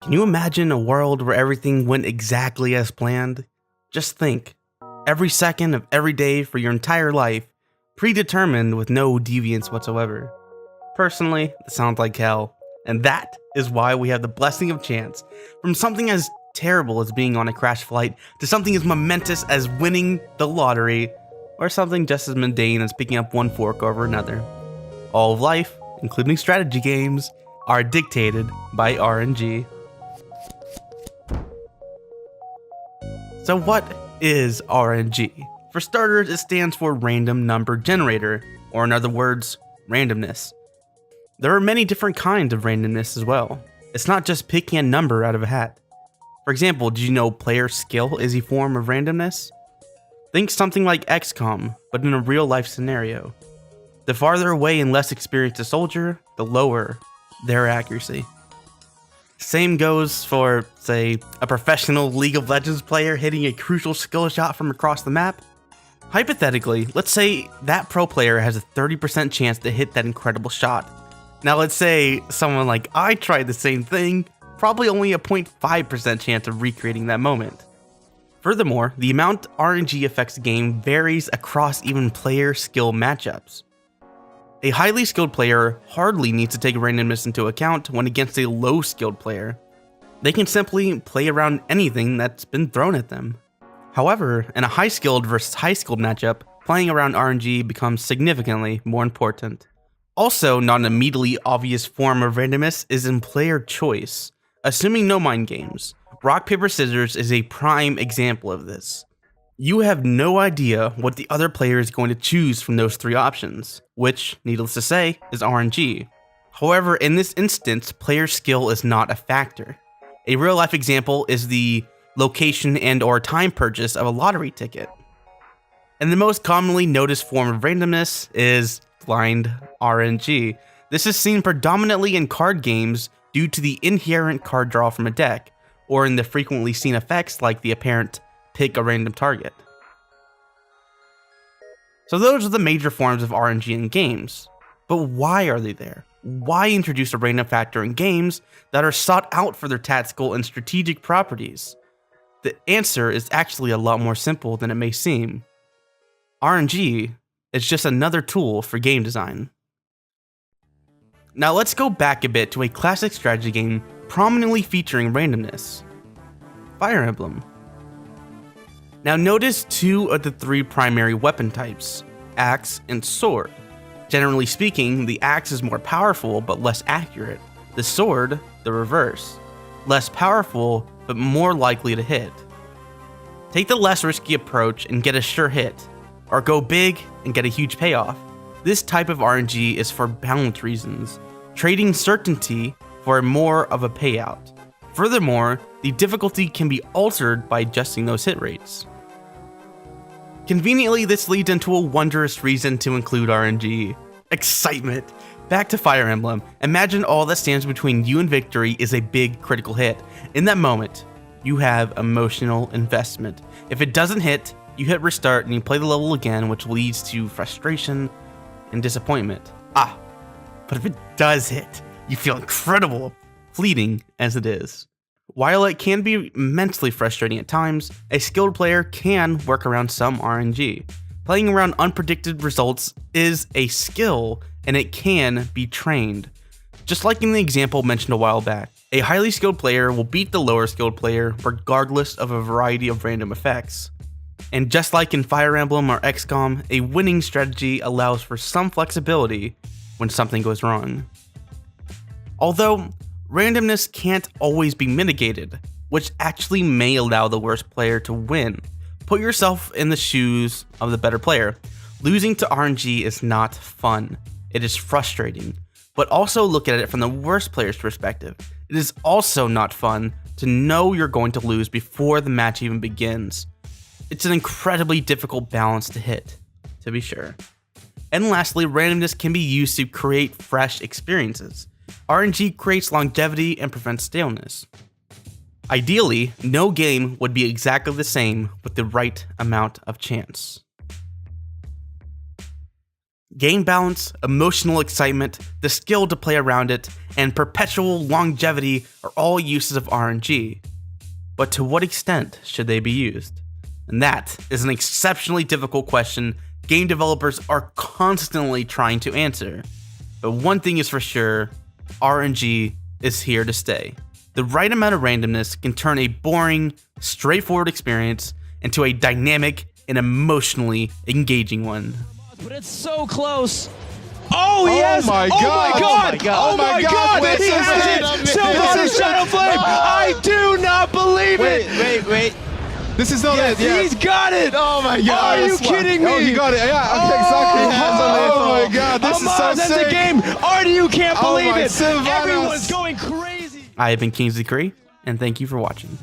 Can you imagine a world where everything went exactly as planned? Just think, every second of every day for your entire life, predetermined with no deviance whatsoever. Personally, it sounds like hell, and that is why we have the blessing of chance. From something as terrible as being on a crash flight, to something as momentous as winning the lottery, or something just as mundane as picking up one fork over another. All of life, including strategy games, are dictated by RNG. So what is RNG? For starters, it stands for Random Number Generator, or in other words, randomness. There are many different kinds of randomness as well. It's not just picking a number out of a hat. For example, did you know player skill is a form of randomness? Think something like XCOM, but in a real life scenario. The farther away and less experienced a soldier, the lower their accuracy. Same goes for, say, a professional League of Legends player hitting a crucial skill shot from across the map. Hypothetically, let's say that pro player has a 30% chance to hit that incredible shot. Now let's say someone like I tried the same thing, probably only a 0.5% chance of recreating that moment. Furthermore, the amount RNG affects the game varies across even player skill matchups. A highly skilled player hardly needs to take randomness into account when against a low skilled player. They can simply play around anything that's been thrown at them. However, in a high skilled versus high skilled matchup, playing around RNG becomes significantly more important. Also, not an immediately obvious form of randomness is in player choice. Assuming no mind games, rock, paper, scissors is a prime example of this. You have no idea what the other player is going to choose from those three options, which, needless to say, is RNG. However, in this instance, player skill is not a factor. A real life example is the location and/or time purchase of a lottery ticket. And the most commonly noticed form of randomness is blind RNG. This is seen predominantly in card games due to the inherent card draw from a deck, or in the frequently seen effects like the apparent pick a random target. So those are the major forms of RNG in games. But why are they there? Why introduce a random factor in games that are sought out for their tactical and strategic properties? The answer is actually a lot more simple than it may seem. RNG is just another tool for game design. Now let's go back a bit to a classic strategy game prominently featuring randomness: Fire Emblem. Now notice two of the three primary weapon types, axe and sword. Generally speaking, the axe is more powerful but less accurate. The sword, the reverse. Less powerful but more likely to hit. Take the less risky approach and get a sure hit, or go big and get a huge payoff. This type of RNG is for balance reasons, trading certainty for more of a payout. Furthermore, the difficulty can be altered by adjusting those hit rates. Conveniently, this leads into a wondrous reason to include RNG: excitement. Back to Fire Emblem. Imagine all that stands between you and victory is a big critical hit. In that moment, you have emotional investment. If it doesn't hit, you hit restart and you play the level again, which leads to frustration and disappointment. But if it does hit, you feel incredible, fleeting as it is. While it can be immensely frustrating at times, a skilled player can work around some RNG. Playing around unpredicted results is a skill, and it can be trained. Just like in the example mentioned a while back, a highly skilled player will beat the lower skilled player regardless of a variety of random effects. And just like in Fire Emblem or XCOM, a winning strategy allows for some flexibility when something goes wrong. Although, randomness can't always be mitigated, which actually may allow the worst player to win. Put yourself in the shoes of the better player. Losing to RNG is not fun. It is frustrating. But also look at it from the worst player's perspective. It is also not fun to know you're going to lose before the match even begins. It's an incredibly difficult balance to hit, to be sure. And lastly, randomness can be used to create fresh experiences. RNG creates longevity and prevents staleness. Ideally, no game would be exactly the same with the right amount of chance. Game balance, emotional excitement, the skill to play around it, and perpetual longevity are all uses of RNG. But to what extent should they be used? And that is an exceptionally difficult question game developers are constantly trying to answer. But one thing is for sure, RNG is here to stay. The right amount of randomness can turn a boring, straightforward experience into a dynamic and emotionally engaging one. But it's so close. Oh, yes! My Oh God. my God! Oh my God! Wait, This he is has it. it! Silver Shadow Flame! I do not believe it! Wait. This is not it. Yeah. He's got it! Oh my God! Are you kidding me? Oh, he got it. Yeah. Okay, exactly. Hands on it. Oh my God! This is so Amaz has sick. the game. Artie, you can't believe it. Semifinals. Everyone's going crazy. I have been KingsDecree, and thank you for watching.